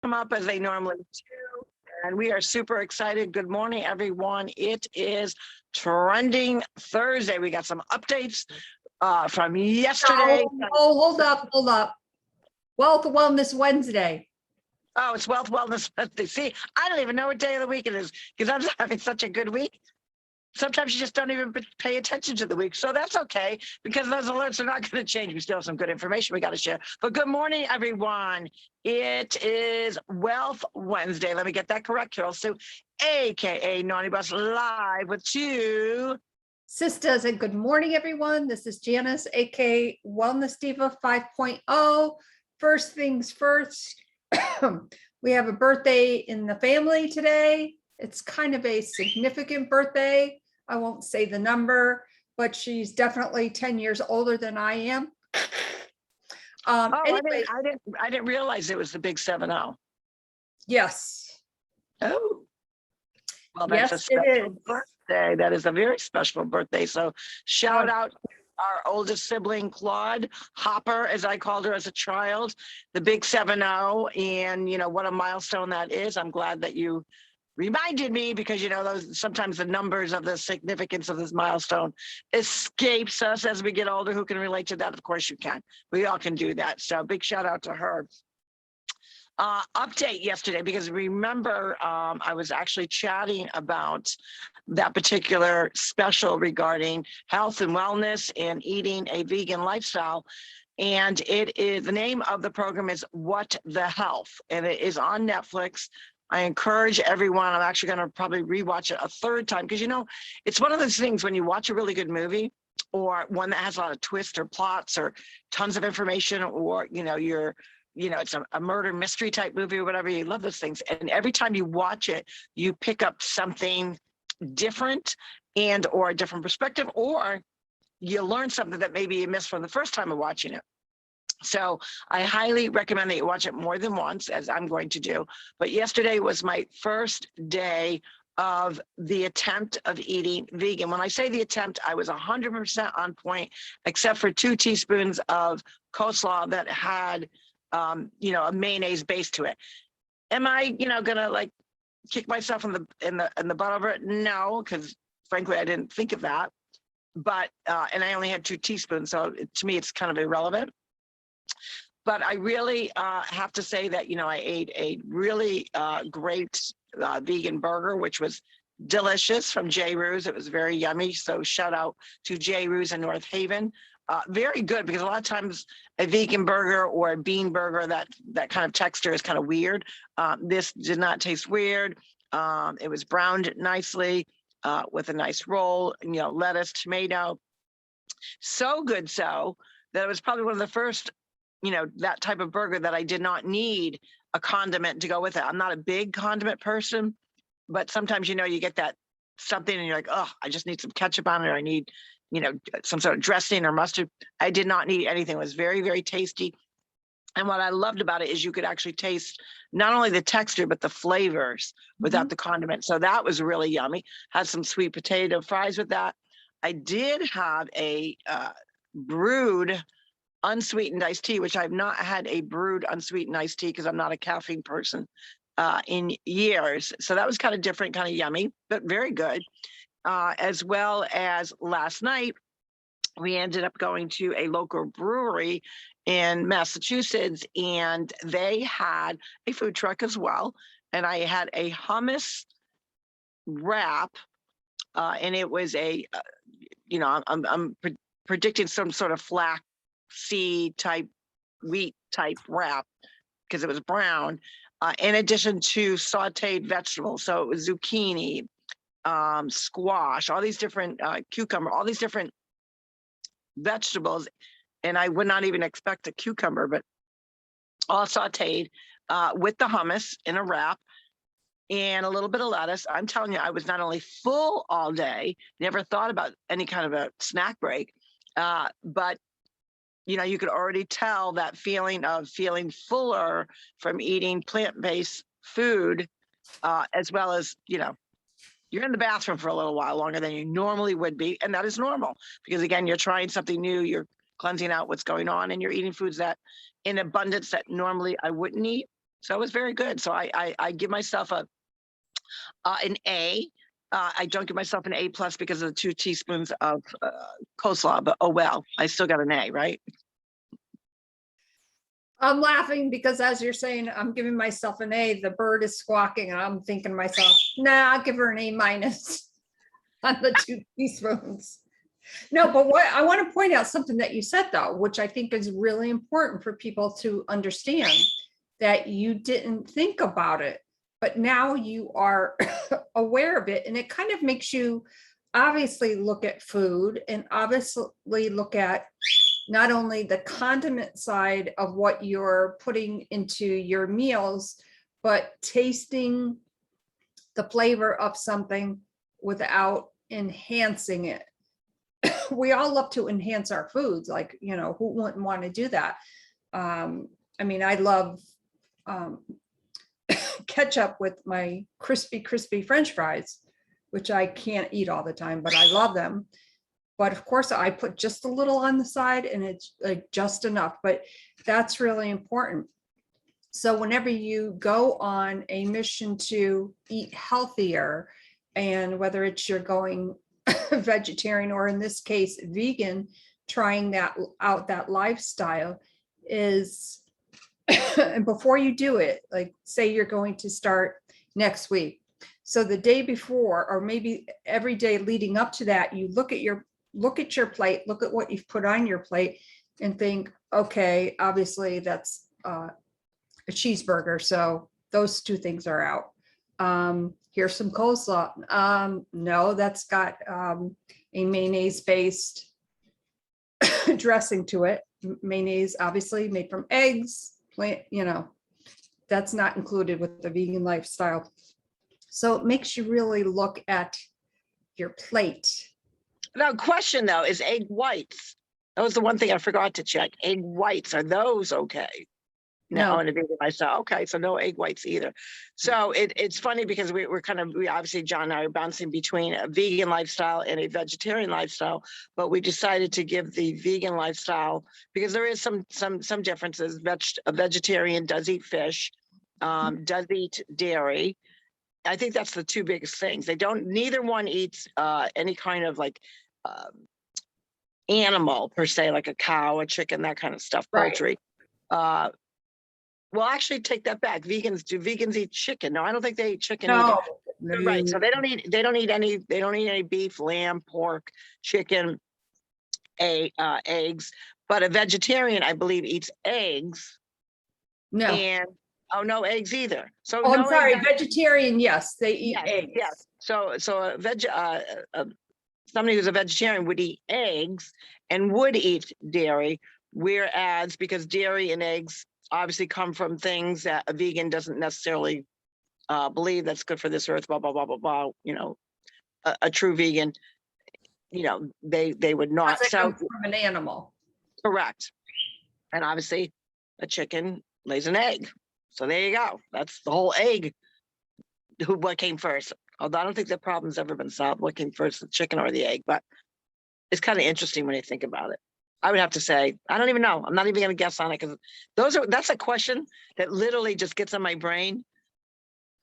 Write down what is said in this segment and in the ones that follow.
come up as they normally do. And we are super excited. Good morning, everyone. It is Trending Thursday. We got some updates from yesterday. Hold up. Wealth Wellness Wednesday. Oh, it's Wealth Wellness Wednesday. See, I don't even know what day of the week it is because I'm having such a good week. Sometimes you just don't even pay attention to the week. So that's okay because those alerts are not going to change. We still have some good information we got to share. But good morning, everyone. It is Wealth Wednesday. Let me get that correct, Carol Sue, AKA Naughty Bus, live with Two Sisters, and good morning, everyone. This is Janice, aka Wellness Diva 5.0. First things first, we have a birthday in the family today. It's kind of a significant birthday. I won't say the number, but she's definitely 10 years older than I am. Anyway, I didn't realize it was the big 7-0. Yes. Oh, well, that's a special birthday. That is a very special birthday. So shout out to our oldest sibling, Claude Hopper, as I called her as a child, the big 7-0. And you know what a milestone that is. I'm glad that you reminded me because, you know, those sometimes the numbers of the significance of this milestone escapes us as we get older. Who can relate to that? Of course you can. We all can do that. So big shout out to her. Update yesterday, because remember, I was actually chatting about that particular special regarding health and wellness and eating a vegan lifestyle. And it is, the name of the program is What the Health, and it is on Netflix. I encourage everyone, I'm actually going to probably rewatch it a third time because, you know, it's one of those things when you watch a really good movie or one that has a lot of twists or plots or tons of information, or, you know, it's a murder mystery type movie or whatever. You love those things. And every time you watch it, you pick up something different and or a different perspective, or you learn something that maybe you missed from the first time of watching it. So I highly recommend that you watch it more than once, as I'm going to do. But yesterday was my first day of the attempt of eating vegan. When I say the attempt, I was 100% on point, except for 2 teaspoons of coleslaw that had, you know, a mayonnaise base to it. Am I, you know, gonna like kick myself in the butt over it? No, because frankly, I didn't think of that. But and I only had 2 teaspoons, so to me, it's kind of irrelevant. But I really have to say that, you know, I ate a really great vegan burger, which was delicious from J. Rue's. It was very yummy. So shout out to J. Rue's in North Haven. Very good, because a lot of times a vegan burger or a bean burger, that kind of texture is kind of weird. This did not taste weird. It was browned nicely with a nice roll, you know, lettuce, tomato. So good so that it was probably one of the first, you know, that type of burger that I did not need a condiment to go with it. I'm not a big condiment person, but sometimes, you know, you get that something and you're like, oh, I just need some ketchup on it, or I need, you know, some sort of dressing or mustard. I did not need anything. It was very, very tasty. And what I loved about it is you could actually taste not only the texture, but the flavors without the condiment. So that was really yummy. Had some sweet potato fries with that. I did have a brewed unsweetened iced tea, which I've not had a brewed unsweetened iced tea because I'm not a caffeine person in years. So that was kind of different, kind of yummy, but very good. As well as last night, we ended up going to a local brewery in Massachusetts, and they had a food truck as well. And I had a hummus wrap, and it was a, you know, I'm predicting some sort of flax seed type, wheat type wrap because it was brown, in addition to sauteed vegetables. So it was zucchini, squash, all these different cucumber, all these different vegetables. And I would not even expect a cucumber, but all sauteed with the hummus in a wrap and a little bit of lettuce. I'm telling you, I was not only full all day, never thought about any kind of a snack break, but you know, you could already tell that feeling of feeling fuller from eating plant-based food, as well as, you know, you're in the bathroom for a little while longer than you normally would be. And that is normal because, again, you're trying something new, you're cleansing out what's going on, and you're eating foods that in abundance that normally I wouldn't eat. So it was very good. So I give myself an A. I don't give myself an A plus because of the 2 teaspoons of coleslaw, but oh well, I still got an A, right? I'm laughing because as you're saying, I'm giving myself an A, the bird is squawking and I'm thinking to myself, nah, I'll give her an A minus on the 2 teaspoons. No, but what I want to point out something that you said though, which I think is really important for people to understand, that you didn't think about it, but now you are aware of it. And it kind of makes you obviously look at food and obviously look at not only the condiment side of what you're putting into your meals, but tasting the flavor of something without enhancing it. We all love to enhance our foods, like, you know, who wouldn't want to do that? I mean, I love ketchup with my crispy French fries, which I can't eat all the time, but I love them. But of course, I put just a little on the side and it's like just enough, but that's really important. So whenever you go on a mission to eat healthier, and whether it's you're going vegetarian or in this case, vegan, trying that out, that lifestyle is, and before you do it, like say you're going to start next week. So the day before, or maybe every day leading up to that, you look at your plate, look at what you've put on your plate and think, okay, obviously that's a cheeseburger. So those 2 things are out. Here's some coleslaw. No, that's got a mayonnaise based dressing to it. Mayonnaise, obviously made from eggs, you know, that's not included with the vegan lifestyle. So it makes you really look at your plate. Now, question though, is egg whites? That was the one thing I forgot to check. Egg whites, are those okay? No, in a vegan lifestyle. Okay, so no egg whites either. So it's funny because we obviously John and I are bouncing between a vegan lifestyle and a vegetarian lifestyle, but we decided to give the vegan lifestyle because there is some differences. A vegetarian does eat fish, does eat dairy. I think that's the 2 biggest things. Neither one eats any kind of like animal per se, like a cow, a chicken, that kind of stuff, poultry. Right. Well, actually, take that back. Do vegans eat chicken? No, I don't think they eat chicken either. No. Right. So they don't eat any beef, lamb, pork, chicken, eggs. But a vegetarian, I believe, eats eggs. No. And no eggs either. So I'm sorry, vegetarian, yes, they eat eggs. Yes. So somebody who's a vegetarian would eat eggs and would eat dairy, whereas because dairy and eggs obviously come from things that a vegan doesn't necessarily believe that's good for this earth, blah, blah, blah, blah, blah. You know, a true vegan, you know, they would not. So from an animal. Correct. And obviously a chicken lays an egg. So there you go. That's the whole egg. What came first? Although I don't think the problem's ever been solved. What came first, the chicken or the egg? But it's kind of interesting when you think about it. I would have to say, I don't even know. I'm not even going to guess on it because that's a question that literally just gets on my brain.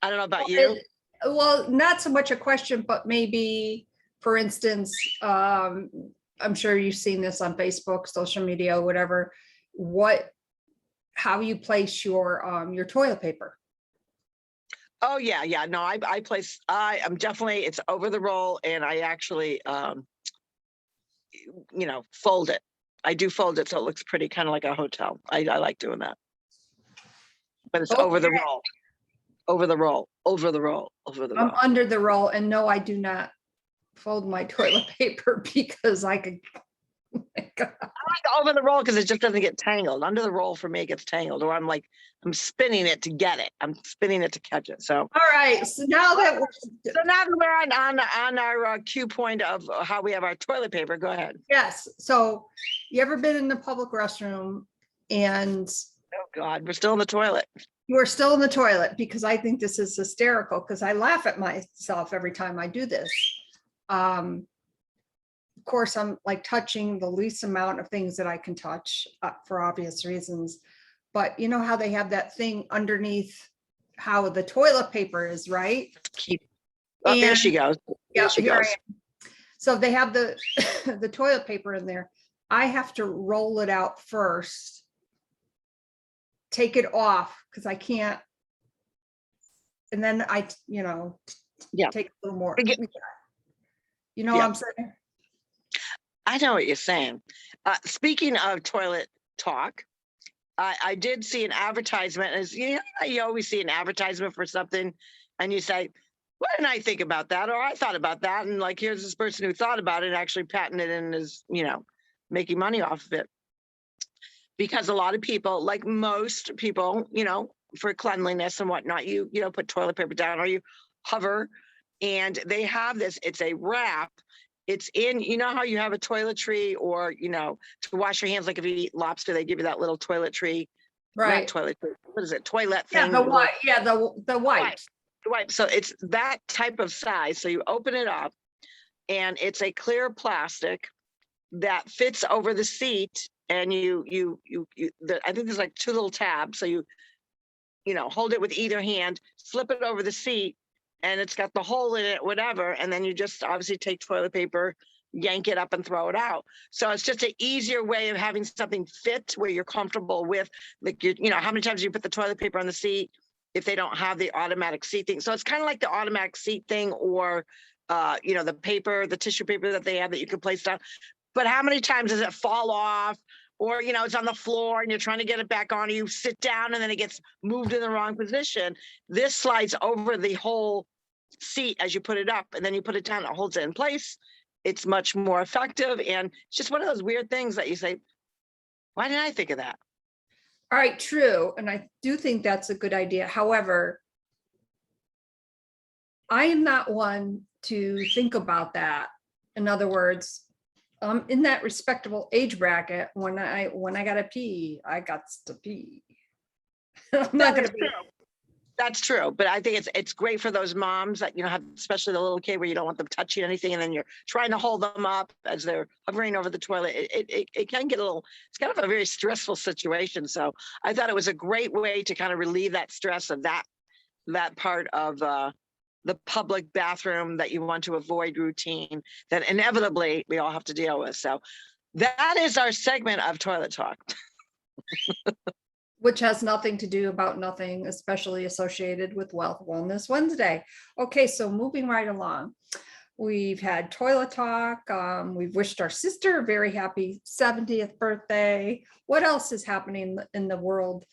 I don't know about you. Well, not so much a question, but maybe, for instance, I'm sure you've seen this on Facebook, social media, whatever, how you place your toilet paper. Oh yeah. No, I'm definitely, it's over the roll, and I actually, fold it. I do fold it so it looks pretty, kind of like a hotel. I like doing that. But it's over the roll. I'm under the roll, and no, I do not fold my toilet paper because I could. Oh my God. I like over the roll because it just doesn't get tangled. Under the roll for me, it gets tangled, or I'm spinning it to get it. I'm spinning it to catch it. So all right. So now that we're on our cue point of how we have our toilet paper, go ahead. Yes. So you ever been in the public restroom and oh God, we're still in the toilet. We're still in the toilet, because I think this is hysterical, because I laugh at myself every time I do this. Of course, I'm like touching the least amount of things that I can touch for obvious reasons. but you know how they have that thing underneath how the toilet paper is, right? Oh, there And she goes. yeah, There she here I goes. am. So they have the the toilet paper in there. I have to roll it out first, take it off because I can't, and then I, Yeah. take a little more. I get- You know what Yeah. I'm saying? I know what you're saying. Speaking of toilet talk, I did see an advertisement. As you know, you always see an advertisement for something, and you say, "Why didn't I think about that?" Or "I thought about that." And like, here's this person who thought about it and actually patented it and is, making money off of it. Because a lot of people, like most people, for cleanliness and whatnot, you put toilet paper down or you hover, and they have this. It's a wrap. It's in, how you have a toiletry or, to wash your hands, like if you eat lobster, they give you that little toiletry, not Right. toiletry, what is it, toilet Yeah, thing? the white, yeah, the wipes. The wipe. So it's that type of size. So you open it up and it's a clear plastic that fits over the seat, and I think there's like two little tabs. So you hold it with either hand, slip it over the seat, and it's got the hole in it, whatever. And then you just obviously take toilet paper, yank it up and throw it out. So it's just an easier way of having something fit where you're comfortable with, like, how many times you put the toilet paper on the seat if they don't have the automatic seat thing. So it's kind of like the automatic seat thing, or, the paper, the tissue paper that they have that you can place down. But how many times does it fall off? Or, it's on the floor and you're trying to get it back on, or you sit down and then it gets moved in the wrong position. This slides over the whole seat as you put it up, and then you put it down, it holds it in place. It's much more effective. And it's just one of those weird things that you say, why didn't I think of that? All right, true. And I do think that's a good idea. However, I am not one to think about that. In other words, in that respectable age bracket, when I gotta pee, I got to pee. I'm not gonna be. That's true, but I think it's great for those moms that have, especially the little kid, where you don't want them touching anything, and then you're trying to hold them up as they're hovering over the toilet. It can get a little. It's kind of a very stressful situation. So I thought it was a great way to kind of relieve that stress of that part of the public bathroom that you want to avoid routine that inevitably we all have to deal with. So that is our segment of toilet talk. Which has nothing to do about nothing, especially associated with Wealth Wellness Wednesday. Okay, so moving right along. We've had toilet talk. We've wished our sister a very happy 70th birthday. What else is happening in the world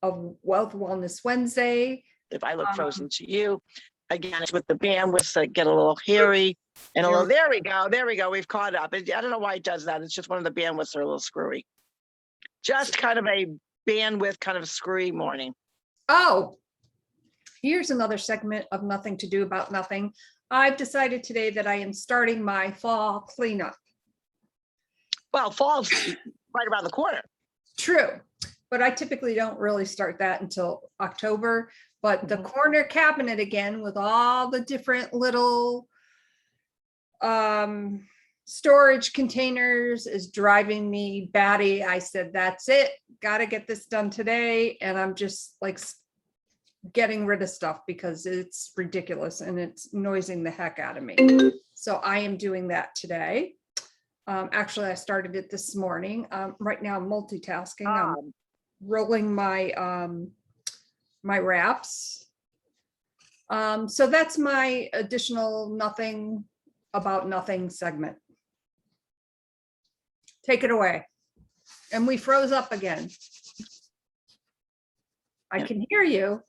of Wealth Wellness Wednesday? If I look frozen to you, again, it's with the bandwidths that get a little hairy and a little, there we go. We've caught up. I don't know why it does that. It's just one of the bandwidths are a little screwy. Just kind of a bandwidth, kind of screwy morning. Oh, here's another segment of nothing to do about nothing. I've decided today that I am starting my fall cleanup. Well, fall's right around the corner. True, but I typically don't really start that until October. But the corner cabinet again, with all the different little storage containers, is driving me batty. I said, that's it, got to get this done today. And I'm just like getting rid of stuff because it's ridiculous and it's noising the heck out of me. So I am doing that today. Actually, I started it this morning. Right now I'm multitasking. I'm rolling my my wraps. So that's my additional nothing about nothing segment. Take it away. And we froze up again. I can hear you.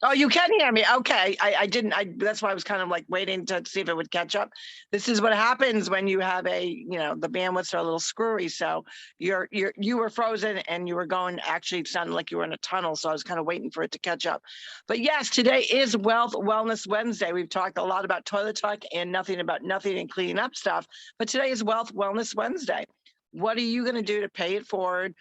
Oh, you can hear me. Okay. I didn't. That's why I was kind of like waiting to see if it would catch up. This is what happens when you have the bandwidths are a little screwy. So you were frozen and you were going, actually it sounded like you were in a tunnel. So I was kind of waiting for it to catch up. But yes, today is Wealth Wellness Wednesday. We've talked a lot about toilet talk and nothing about nothing and cleaning up stuff. But today is Wealth Wellness Wednesday. What are you going to do to pay it forward?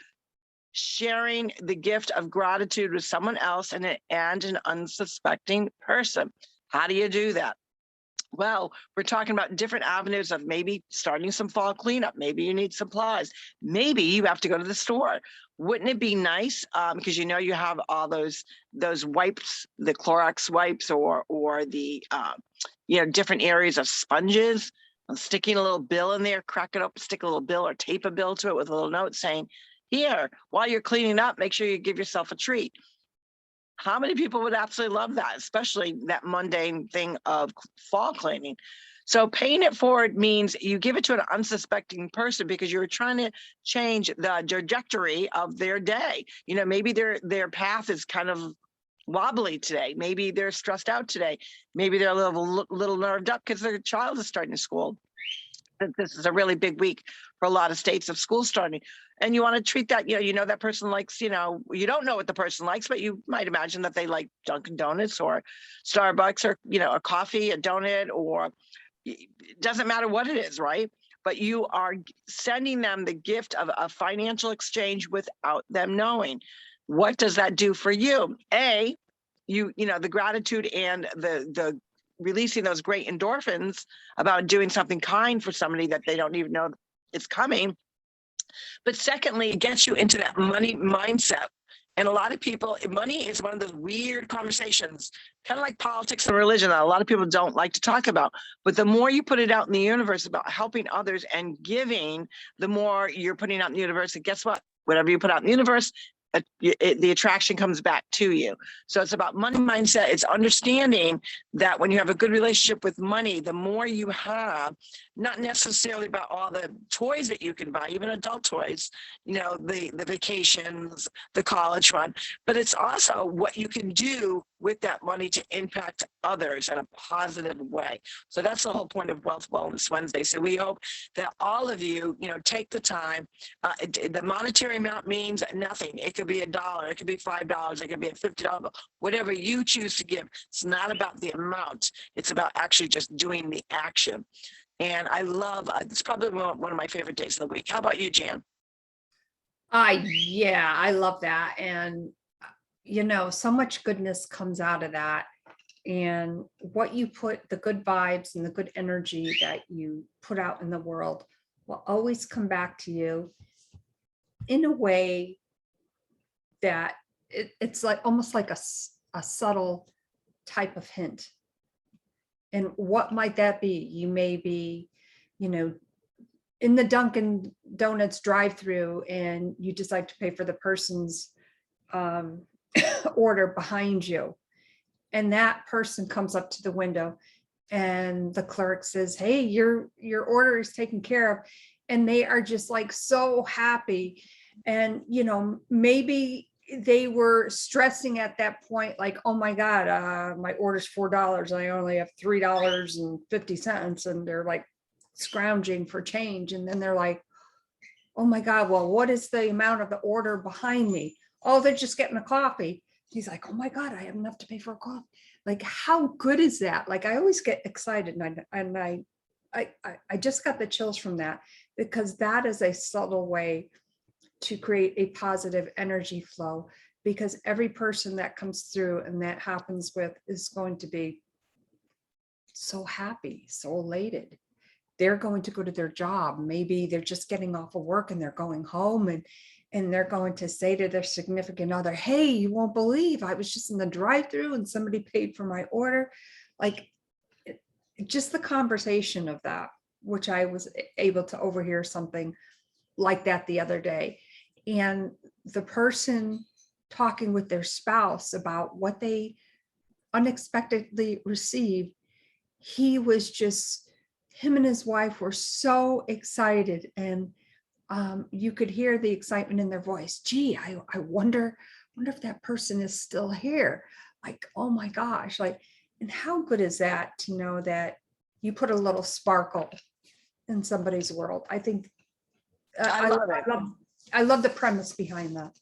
Sharing the gift of gratitude with someone else and an unsuspecting person. How do you do that? Well, we're talking about different avenues of maybe starting some fall cleanup. Maybe you need supplies. Maybe you have to go to the store. wouldn't it be nice, because you know you have all those wipes, the Clorox wipes, or the different areas of sponges, sticking a little bill in there, crack it up, stick a little bill or tape a bill to it with a little note saying, here, while you're cleaning up, make sure you give yourself a treat. How many people would absolutely love that, especially that mundane thing of fall cleaning? So paying it forward means you give it to an unsuspecting person because you're trying to change the trajectory of their day. Maybe their path is kind of wobbly today. Maybe they're stressed out today. Maybe they're a little nerved up because their child is starting school. This is a really big week for a lot of states of school starting. And you want to treat that, that person likes, you don't know what the person likes, but you might imagine that they like Dunkin' Donuts or Starbucks or, a coffee, a donut, or it doesn't matter what it is, right? But you are sending them the gift of a financial exchange without them knowing. What does that do for you? The gratitude and the releasing those great endorphins about doing something kind for somebody that they don't even know is coming. But secondly, it gets you into that money mindset. And a lot of people, money is one of those weird conversations, kind of like politics and religion, that a lot of people don't like to talk about. But the more you put it out in the universe about helping others and giving, the more you're putting out in the universe. And guess what? Whatever you put out in the universe, the attraction comes back to you. So it's about money mindset. It's understanding that when you have a good relationship with money, the more you have, not necessarily about all the toys that you can buy, even adult toys, the vacations, the college fund, but it's also what you can do with that money to impact others in a positive way. So that's the whole point of Wealth Wellness Wednesday. So we hope that all of you, take the time. The monetary amount means nothing. It could be $1, it could be $5, it could be a $50, whatever you choose to give. It's not about the amount. It's about actually just doing the action. And I love, it's probably one of my favorite days of the week. How about you, Jan? Yeah, I love that. And, so much goodness comes out of that. And what you put, the good vibes and the good energy that you put out in the world will always come back to you in a way that it's like almost like a subtle type of hint. And what might that be? You may be, in the Dunkin' Donuts drive-through and you decide to pay for the person's order behind you. And that person comes up to the window and the clerk says, hey, your order is taken care of. And they are just like so happy. And, maybe they were stressing at that point, like, oh my God, my order's $4. I only have $3.50. And they're like scrounging for change. And then they're like, oh my God, well, what is the amount of the order behind me? Oh, they're just getting a coffee. He's like, oh my God, I have enough to pay for a coffee. Like, how good is that? Like, I always get excited, and I just got the chills from that, because that is a subtle way to create a positive energy flow, because every person that comes through and that happens with is going to be so happy, so elated. They're going to go to their job. Maybe they're just getting off of work and they're going home, and they're going to say to their significant other, hey, you won't believe I was just in the drive-through and somebody paid for my order. Like, just the conversation of that, which I was able to overhear something like that the other day. And the person talking with their spouse about what they unexpectedly received, him and his wife were so excited, and you could hear the excitement in their voice. Gee, I wonder if that person is still here. Like, oh my gosh, like, and how good is that to know that you put a little sparkle in somebody's world? I think I love it. I love the premise behind that.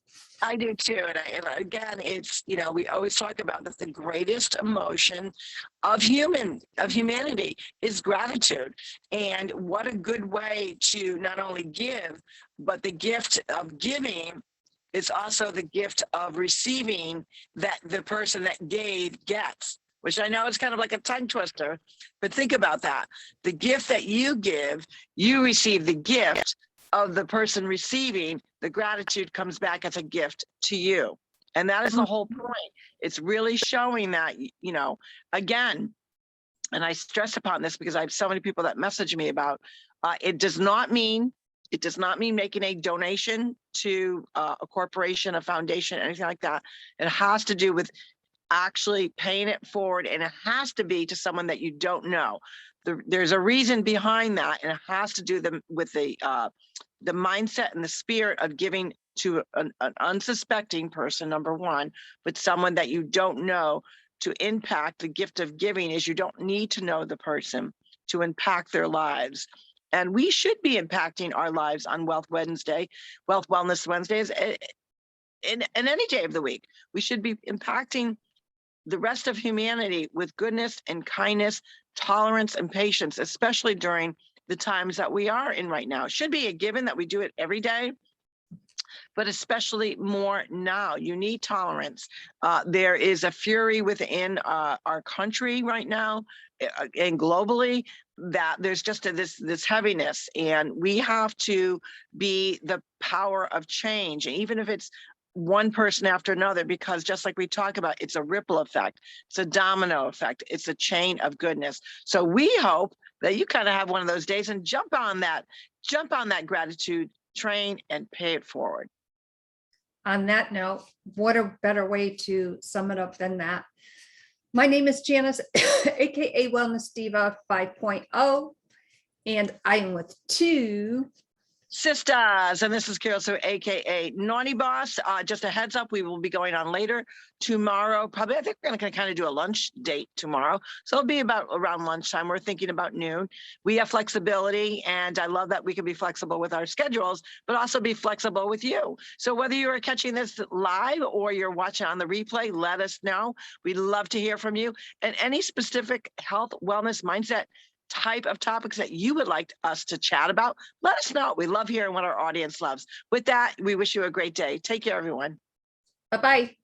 I do too. And again, it's, we always talk about that the greatest emotion of humanity is gratitude. And what a good way to not only give, but the gift of giving is also the gift of receiving that the person that gave gets, which I know is kind of like a tongue twister, but think about that. The gift that you give, you receive the gift of the person receiving the gratitude comes back as a gift to you. And that is the whole point. It's really showing that, you know, again, and I stress upon this because I have so many people that message me about, it does not mean making a donation to a corporation, a foundation, anything like that. It has to do with actually paying it forward, and it has to be to someone that you don't know. There's a reason behind that, and it has to do with the mindset and the spirit of giving to an unsuspecting person, number one, but someone that you don't know. To impact, the gift of giving is you don't need to know the person to impact their lives. And we should be impacting our lives on Wealth Wednesday, Wealth Wellness Wednesdays, in any day of the week. We should be impacting the rest of humanity with goodness and kindness, tolerance and patience, especially during the times that we are in right now. It should be a given that we do it every day, but especially more now. You need tolerance. There is a fury within our country right now and globally, that there's just this heaviness, and we have to be the power of change. And even if it's one person after another, because just like we talk about, it's a ripple effect, it's a domino effect, it's a chain of goodness. So we hope that you kind of have one of those days and jump on that gratitude train and pay it forward. On that note, what a better way to sum it up than that. My name is Janice, aka Wellness Diva 5.0, and I am with TwoSistas, and this is Carol, so aka Naughty Boss. Just a heads up, we will be going on later tomorrow. Probably, I think we're going to kind of do a lunch date tomorrow, so it'll be about around lunchtime. We're thinking about noon. We have flexibility, and I love that we can be flexible with our schedules, but also be flexible with you. So whether you are catching this live or you're watching on the replay, let us know. We'd love to hear from you, and any specific health, wellness, mindset type of topics that you would like us to chat about, let us know. We love hearing what our audience loves. With that, we wish you a great day. Take care, everyone. Bye-bye.